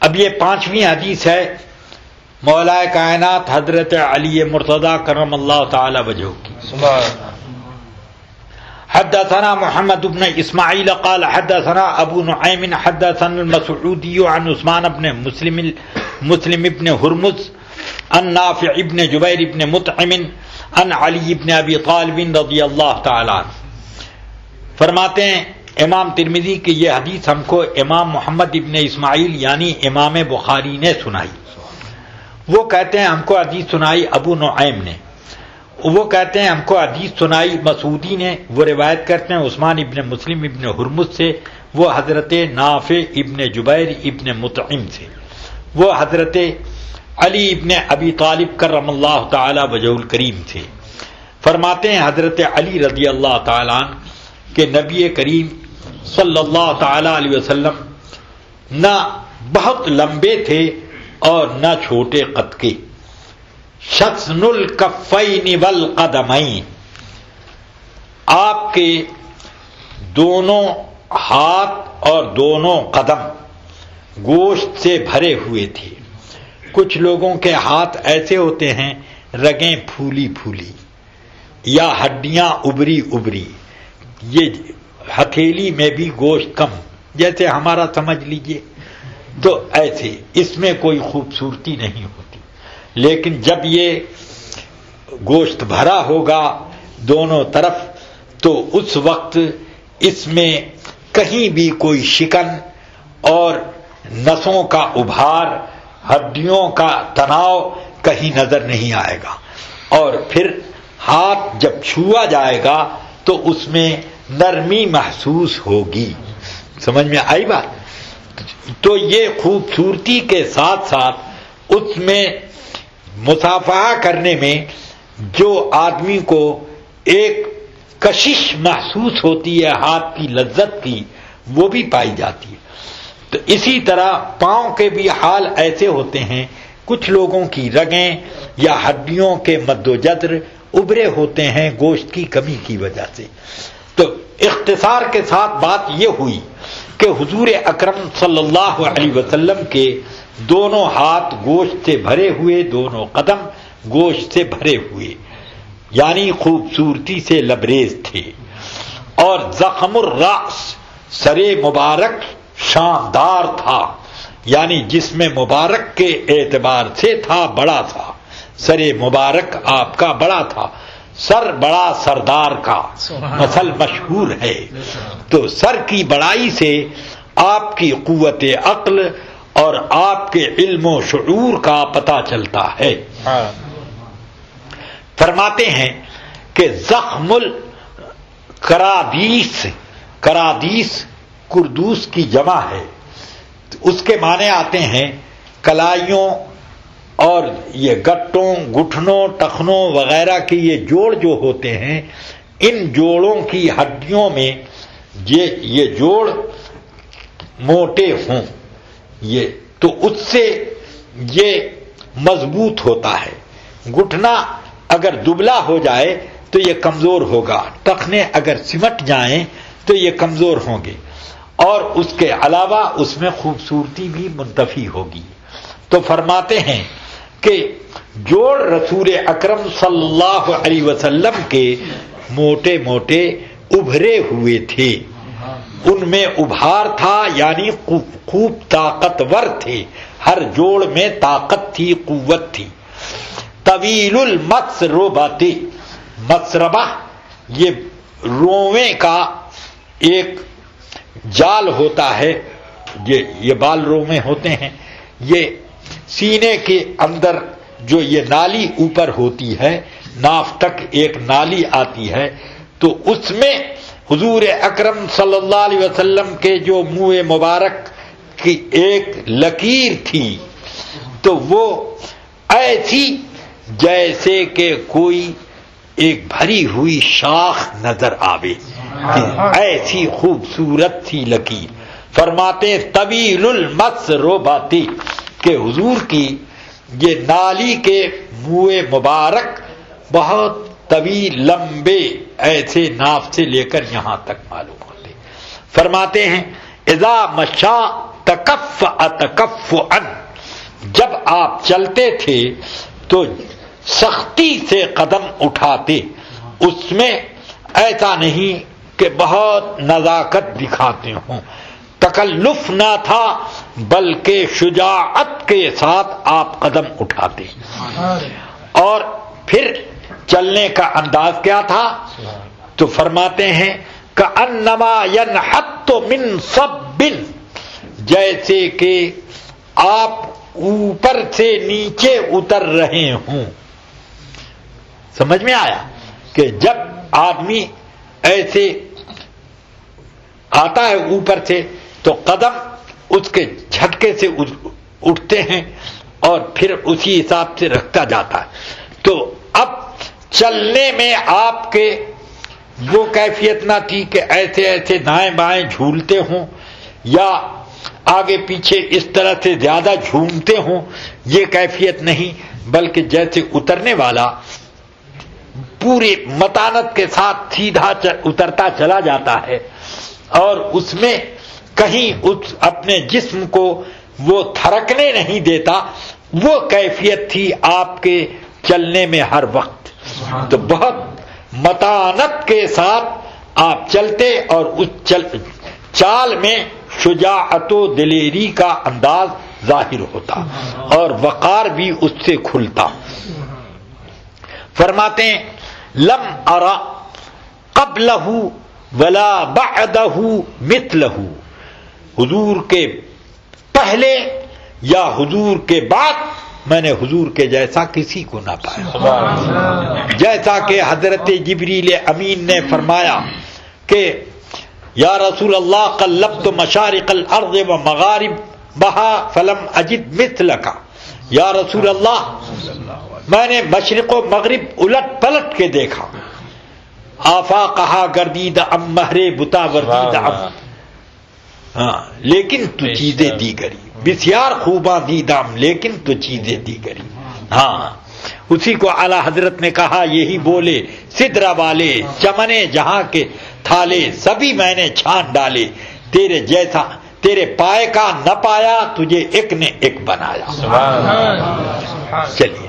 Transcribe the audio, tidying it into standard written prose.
اب یہ 5ویں حدیث ہے مولا کائنات حضرت علی مرتضی کرم اللہ تعالی وجہہ کی. حدثنا محمد بن اسماعیل قال حدثنا ابو نعیم حدثنا المسعودی عن عثمان بن مسلم بن ہرمز عن نافع بن جبیر بن مطعم عن علی بن ابی طالب رضی اللہ تعالی عنہ. فرماتے ہیں امام ترمذی کہ یہ حدیث ہم کو امام محمد ابن اسماعیل یعنی امام بخاری نے سنائی. وہ کہتے ہیں ہم کو حدیث سنائی ابو نعیم نے. وہ کہتے ہیں ہم کو حدیث سنائی مسعودی نے. وہ روایت کرتے ہیں عثمان ابن مسلم ابن ہرمز سے. وہ حضرت نافع ابن جبیر ابن مطعم سے. وہ حضرت علی ابن ابی طالب کرم اللہ تعالی وجہ الکریم سے. فرماتے ہیں حضرت علی رضی اللہ تعالی عنہ کہ نبی کریم صلی اللہ تعالی علیہ وسلم نہ بہت لمبے تھے اور نہ چھوٹے قد کے. شسن الکفین والقدمین، آپ کے دونوں ہاتھ اور دونوں قدم گوشت سے بھرے ہوئے تھے. کچھ لوگوں کے ہاتھ ایسے ہوتے ہیں رگیں پھولی پھولی یا ہڈیاں ابری ابری، یہ ہتھیلی میں بھی گوشت کم، جیسے ہمارا سمجھ لیجئے. تو ایسے اس میں کوئی خوبصورتی نہیں ہوتی. لیکن جب یہ گوشت بھرا ہوگا دونوں طرف تو اس وقت اس میں کہیں بھی کوئی شکن اور نسوں کا ابھار، ہڈیوں کا تناؤ کہیں نظر نہیں آئے گا. اور پھر ہاتھ جب چھوا جائے گا تو اس میں نرمی محسوس ہوگی. سمجھ میں آئی بات؟ تو یہ خوبصورتی کے ساتھ ساتھ اس میں مصافحہ کرنے میں جو آدمی کو ایک کشش محسوس ہوتی ہے ہاتھ کی لذت کی، وہ بھی پائی جاتی ہے. تو اسی طرح پاؤں کے بھی حال ایسے ہوتے ہیں. کچھ لوگوں کی رگیں یا ہڈیوں کے مد و جذر ابھرے ہوتے ہیں گوشت کی کمی کی وجہ سے. تو اختصار کے ساتھ بات یہ ہوئی کہ حضور اکرم صلی اللہ علیہ وسلم کے دونوں ہاتھ گوشت سے بھرے ہوئے، دونوں قدم گوشت سے بھرے ہوئے، یعنی خوبصورتی سے لبریز تھے. اور زخم الراس، سر مبارک شاندار تھا، یعنی جسم مبارک کے اعتبار سے تھا بڑا تھا. سر مبارک آپ کا بڑا تھا. سر بڑا سردار کا مثل مشہور ہے. تو سر کی بڑائی سے آپ کی قوت عقل اور آپ کے علم و شعور کا پتہ چلتا ہے. فرماتے ہیں کہ زخم الکرادیس، کرادیس کردوس کی جمع ہے. اس کے معنی آتے ہیں کلائیوں اور یہ گٹوں، گٹھنوں، ٹخنوں وغیرہ کے یہ جوڑ جو ہوتے ہیں، ان جوڑوں کی ہڈیوں میں یہ جوڑ موٹے ہوں یہ تو اس سے یہ مضبوط ہوتا ہے. گٹھنا اگر دبلا ہو جائے تو یہ کمزور ہوگا، ٹخنے اگر سمٹ جائیں تو یہ کمزور ہوں گے، اور اس کے علاوہ اس میں خوبصورتی بھی منتفی ہوگی. تو فرماتے ہیں کہ جوڑ رسول اکرم صلی اللہ علیہ وسلم کے موٹے موٹے ابھرے ہوئے تھے. ان میں ابھار تھا، یعنی خوب طاقتور تھے. ہر جوڑ میں طاقت تھی، قوت تھی. طویل المسربۃ، مسربہ یہ روویں کا ایک جال ہوتا ہے. یہ بال روویں ہوتے ہیں. یہ سینے کے اندر جو یہ نالی اوپر ہوتی ہے، ناف تک ایک نالی آتی ہے، تو اس میں حضور اکرم صلی اللہ علیہ وسلم کے جو منہ مبارک کی ایک لکیر تھی، تو وہ ایسی جیسے کہ کوئی ایک بھری ہوئی شاخ نظر آوے، ایسی خوبصورت تھی لکیر. فرماتے طویل المسربۃ کہ حضور کی یہ نالی کے منہ مبارک بہت طویل، لمبے، ایسے ناف سے لے کر یہاں تک معلوم ہوتے. فرماتے ہیں اذا مشا تکفعا، جب آپ چلتے تھے تو سختی سے قدم اٹھاتے، اس میں ایسا نہیں کہ بہت نزاکت دکھاتے ہوں، تکلف نہ تھا بلکہ شجاعت کے ساتھ آپ قدم اٹھاتے۔ اور پھر چلنے کا انداز کیا تھا؟ تو فرماتے ہیں کأنما ینحط من صب، جیسے کہ آپ اوپر سے نیچے اتر رہے ہوں۔ سمجھ میں آیا کہ جب آدمی ایسے آتا ہے اوپر سے تو قدم اس کے جھٹکے سے اٹھتے ہیں اور پھر اسی حساب سے رکھتا جاتا ہے۔ تو اب چلنے میں آپ کے وہ کیفیت نہ تھی کہ ایسے ایسے دائیں بائیں جھولتے ہوں یا آگے پیچھے اس طرح سے زیادہ جھومتے ہوں، یہ کیفیت نہیں، بلکہ جیسے اترنے والا پوری متانت کے ساتھ سیدھا اترتا چلا جاتا ہے اور اس میں کہیں اپنے جسم کو وہ تھرکنے نہیں دیتا، وہ کیفیت تھی آپ کے چلنے میں ہر وقت۔ تو بہت متانت کے ساتھ آپ چلتے اور اس چال میں شجاعت و دلیری کا انداز ظاہر ہوتا اور وقار بھی اس سے کھلتا۔ فرماتے ہیں لم ارى قبلہ ولا بعدہ مثلہ، حضور کے پہلے یا حضور کے بعد میں نے حضور کے جیسا کسی کو نہ پایا۔ جیسا کہ حضرت جبریل امین نے فرمایا کہ یا رسول اللہ قلبت مشارق الارض و مغاربها فلم اجد مثلک، یا رسول اللہ میں نے مشرق و مغرب الٹ پلٹ کے دیکھا، آفاقہا گردید ام مہر بتا وردید ام، لیکن تو چیزیں دیگری، بسیار خوباں دیدم لیکن تو چیزیں دیگری۔ ہاں اسی کو اعلی حضرت نے کہا، یہی بولے سدرہ والے چمنے جہاں کے تھالے سبھی میں نے چھان ڈالے، تیرے جیسا تیرے پائے کا نہ پایا، تجھے ایک نے ایک بنایا۔ چلیے